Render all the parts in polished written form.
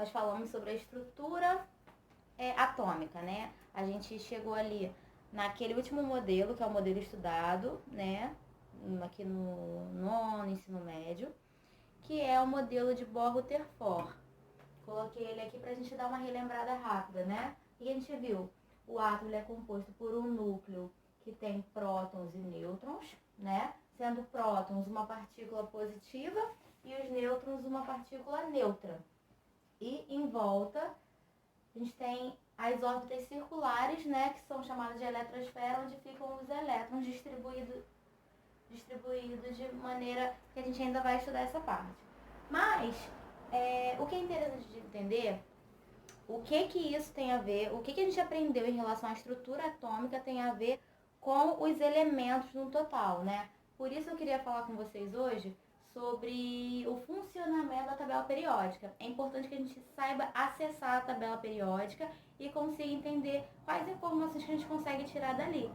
nós falamos sobre a estrutura atômica, né? A gente chegou ali naquele último modelo, que é o modelo estudado, né? Aqui no nono ensino médio, que é o modelo de Bohr-Rutherford. Coloquei ele aqui pra gente dar uma relembrada rápida, né? E a gente viu, o átomo é composto por um núcleo que tem prótons e nêutrons, né? Sendo prótons uma partícula positiva e os nêutrons uma partícula neutra. E em volta a gente tem as órbitas circulares, né, que são chamadas de eletrosfera, onde ficam os elétrons distribuídos de maneira que a gente ainda vai estudar essa parte. Mas o que é interessante de entender, o que isso tem a ver, o que a gente aprendeu em relação à estrutura atômica tem a ver com os elementos no total, né? Por isso eu queria falar com vocês hoje sobre o funcionamento da tabela periódica. É importante que a gente saiba acessar a tabela periódica e consiga entender quais informações que a gente consegue tirar dali.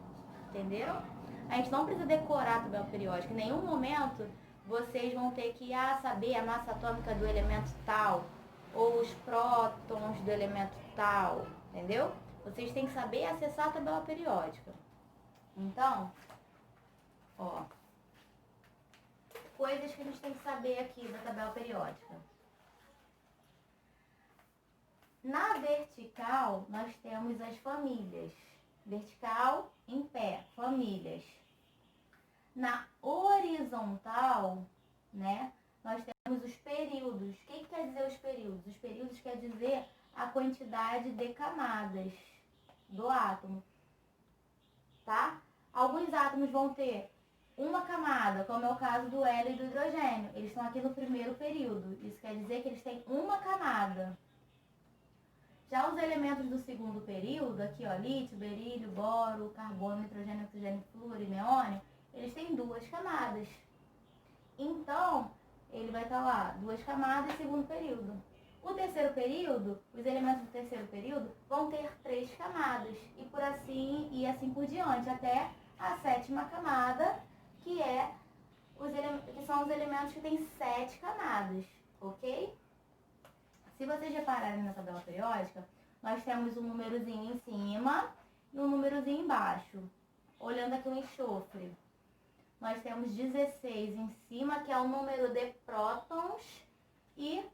Entenderam? A gente não precisa decorar a tabela periódica. Em nenhum momento vocês vão ter que saber a massa atômica do elemento tal ou os prótons do elemento tal, entendeu? Vocês têm que saber acessar a tabela periódica. Então, ó, coisas que a gente tem que saber aqui da tabela periódica. Na vertical, nós temos as famílias. Vertical, em pé, famílias. Na horizontal, né, nós temos os períodos. O que quer dizer os períodos? Os períodos quer dizer a quantidade de camadas do átomo, tá? Alguns átomos vão ter uma camada, como é o caso do hélio e do hidrogênio. Eles estão aqui no primeiro período. Isso quer dizer que eles têm uma camada. Já os elementos do segundo período, aqui ó, lítio, berílio, boro, carbono, nitrogênio, oxigênio, flúor e neônio, eles têm duas camadas. Então, ele vai estar lá, duas camadas em segundo período. O terceiro período, os elementos do terceiro período vão ter 3 camadas. E por assim, e assim por diante, até a 7ª camada, que são os elementos que têm 7 camadas, ok? Se vocês repararem na tabela periódica, nós temos um númerozinho em cima e um númerozinho embaixo. Olhando aqui o enxofre, nós temos 16 em cima, que é o número de prótons, e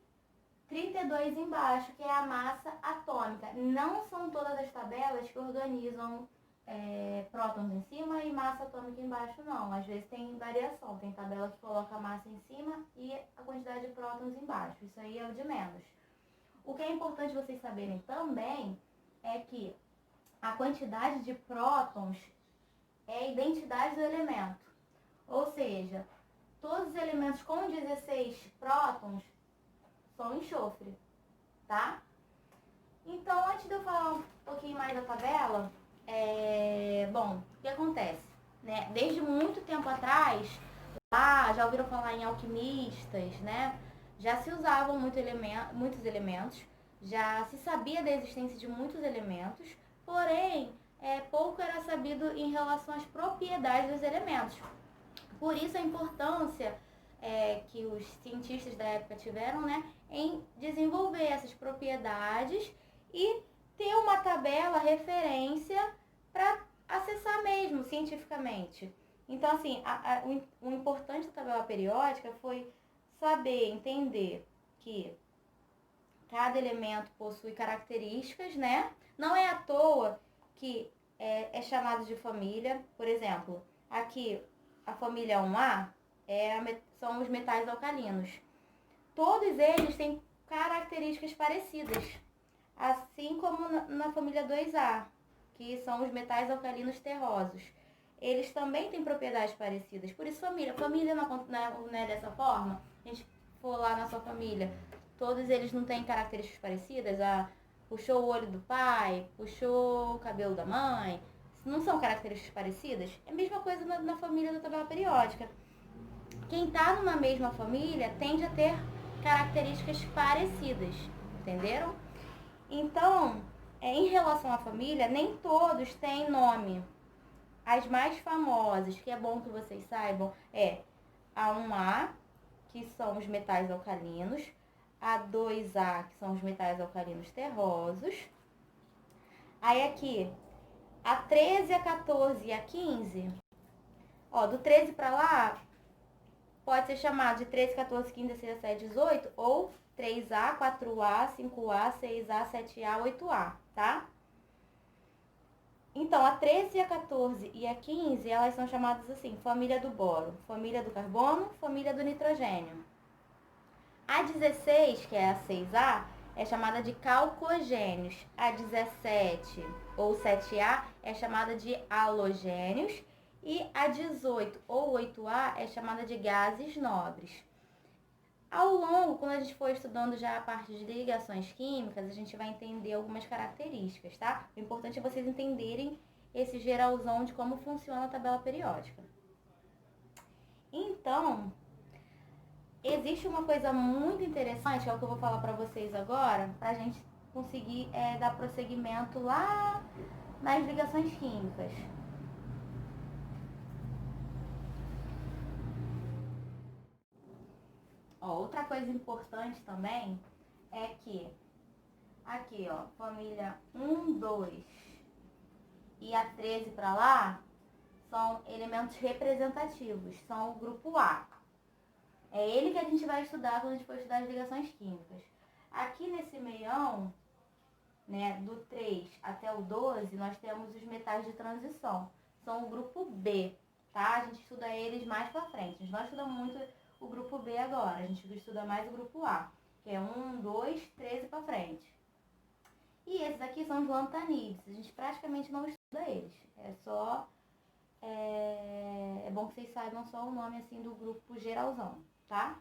32 embaixo, que é a massa atômica. Não são todas as tabelas que organizam prótons em cima e massa atômica embaixo, não. Às vezes tem variação. Tem tabela que coloca a massa em cima e a quantidade de prótons embaixo. Isso aí é o de menos. O que é importante vocês saberem também é que a quantidade de prótons é a identidade do elemento. Ou seja, todos os elementos com 16 prótons são enxofre, tá? Então, antes de eu falar um pouquinho mais da tabela, bom, o que acontece? Né? Desde muito tempo atrás, já ouviram falar em alquimistas, né? Já se usavam muitos elementos, já se sabia da existência de muitos elementos, porém, pouco era sabido em relação às propriedades dos elementos. Por isso a importância que os cientistas da época tiveram, né, em desenvolver essas propriedades e ter uma tabela referência para acessar mesmo cientificamente. Então, assim, o importante da tabela periódica foi saber, entender que cada elemento possui características, né? Não é à toa que é chamado de família. Por exemplo, aqui a família 1A são os metais alcalinos. Todos eles têm características parecidas, assim como na família 2A, que são os metais alcalinos terrosos. Eles também têm propriedades parecidas. Por isso, família não é dessa forma. A gente for lá na sua família, todos eles não têm características parecidas. Puxou o olho do pai, puxou o cabelo da mãe. Não são características parecidas? É a mesma coisa na família da tabela periódica. Quem está numa mesma família tende a ter características parecidas, entenderam? Então, em relação à família, nem todos têm nome. As mais famosas, que é bom que vocês saibam, a 1A, que são os metais alcalinos, A2A, que são os metais alcalinos terrosos. Aí aqui, A13, A14 e A15, ó, do 13 para lá, pode ser chamado de 13, 14, 15, 16, 17, 18, ou 3A, 4A, 5A, 6A, 7A, 8A, tá? Então, a 13, a 14 e a 15, elas são chamadas assim, família do boro, família do carbono, família do nitrogênio. A 16, que é a 6A, é chamada de calcogênios. A 17, ou 7A, é chamada de halogênios. E a 18, ou 8A, é chamada de gases nobres. Ao longo, quando a gente for estudando já a parte de ligações químicas, a gente vai entender algumas características, tá? O importante é vocês entenderem esse geralzão de como funciona a tabela periódica. Então, existe uma coisa muito interessante, que é o que eu vou falar para vocês agora, para a gente conseguir dar prosseguimento lá nas ligações químicas. Ó, outra coisa importante também é que aqui, ó, família 1, 2 e a 13 para lá são elementos representativos, são o grupo A. É ele que a gente vai estudar quando a gente for estudar as ligações químicas. Aqui nesse meião, né, do 3 até o 12, nós temos os metais de transição. São o grupo B, tá? A gente estuda eles mais pra frente. A gente não estuda muito o grupo B agora. A gente estuda mais o grupo A, que é 1, 2, 13 pra frente. E esses aqui são os lantanídeos. A gente praticamente não estuda eles. É só... É bom que vocês saibam só o nome assim do grupo geralzão, tá?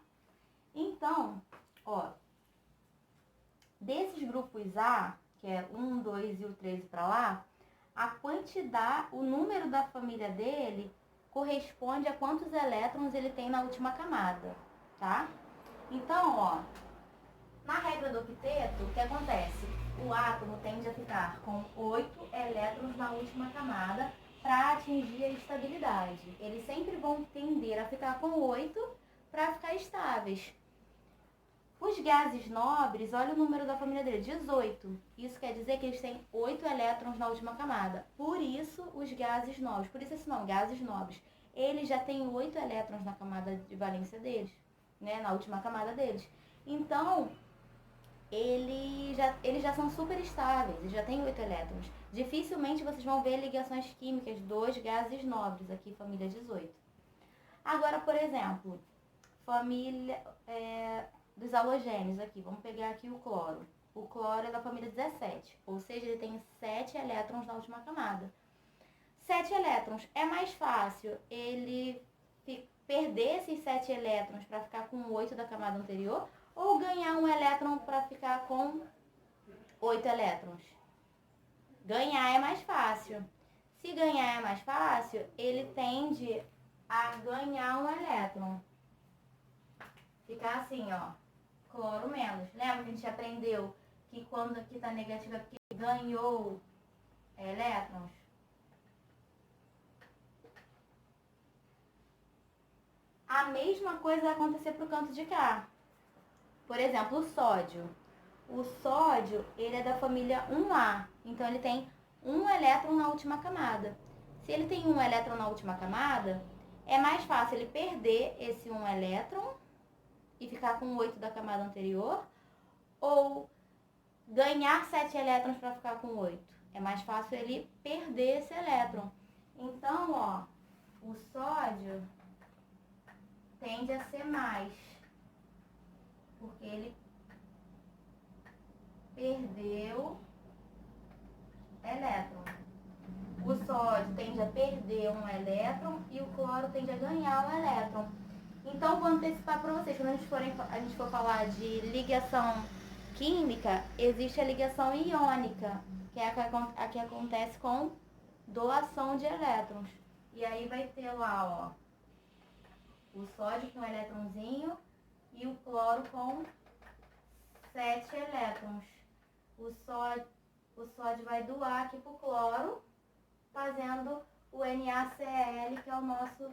Então, ó, desses grupos A, que é 1, 2 e o 13 para lá, a quantidade, o número da família dele corresponde a quantos elétrons ele tem na última camada, tá? Então, ó, na regra do octeto, o que acontece? O átomo tende a ficar com 8 elétrons na última camada para atingir a estabilidade. Eles sempre vão tender a ficar com 8 para ficar estáveis. Os gases nobres, olha o número da família dele, 18. Isso quer dizer que eles têm 8 elétrons na última camada. Por isso, os gases nobres, por isso esse nome, gases nobres. Eles já têm 8 elétrons na camada de valência deles, né, na última camada deles. Então, eles já são super estáveis, eles já têm 8 elétrons. Dificilmente vocês vão ver ligações químicas dos gases nobres, aqui família 18. Agora, por exemplo, família dos halogênios aqui, vamos pegar aqui o cloro. O cloro é da família 17, ou seja, ele tem 7 elétrons na última camada. 7 elétrons, é mais fácil ele perder esses 7 elétrons para ficar com 8 da camada anterior, ou ganhar um elétron para ficar com 8 elétrons? Ganhar é mais fácil. Se ganhar é mais fácil, ele tende a ganhar um elétron. Ficar assim, ó, cloro menos. Lembra que a gente aprendeu que quando aqui tá negativo é porque ganhou elétrons? A mesma coisa vai acontecer pro canto de cá. Por exemplo, o sódio. O sódio, ele é da família 1A, então ele tem um elétron na última camada. Se ele tem um elétron na última camada, é mais fácil ele perder esse um elétron e ficar com 8 da camada anterior, ou ganhar 7 elétrons para ficar com 8. É mais fácil ele perder esse elétron. Então, ó, o sódio tende a ser mais, porque ele perdeu elétron. O sódio tende a perder um elétron e o cloro tende a ganhar um elétron. Então, vou antecipar para vocês, quando a gente for falar de ligação química, existe a ligação iônica, que é a que acontece com doação de elétrons. E aí vai ter lá, ó, o sódio com um elétronzinho e o cloro com 7 elétrons. O sódio vai doar aqui pro cloro, fazendo o NaCl, que é o nosso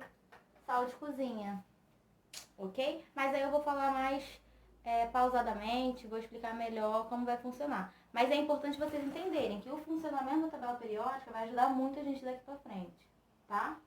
sal de cozinha. Ok? Mas aí eu vou falar mais pausadamente, vou explicar melhor como vai funcionar. Mas é importante vocês entenderem que o funcionamento da tabela periódica vai ajudar muito a gente daqui pra frente, tá?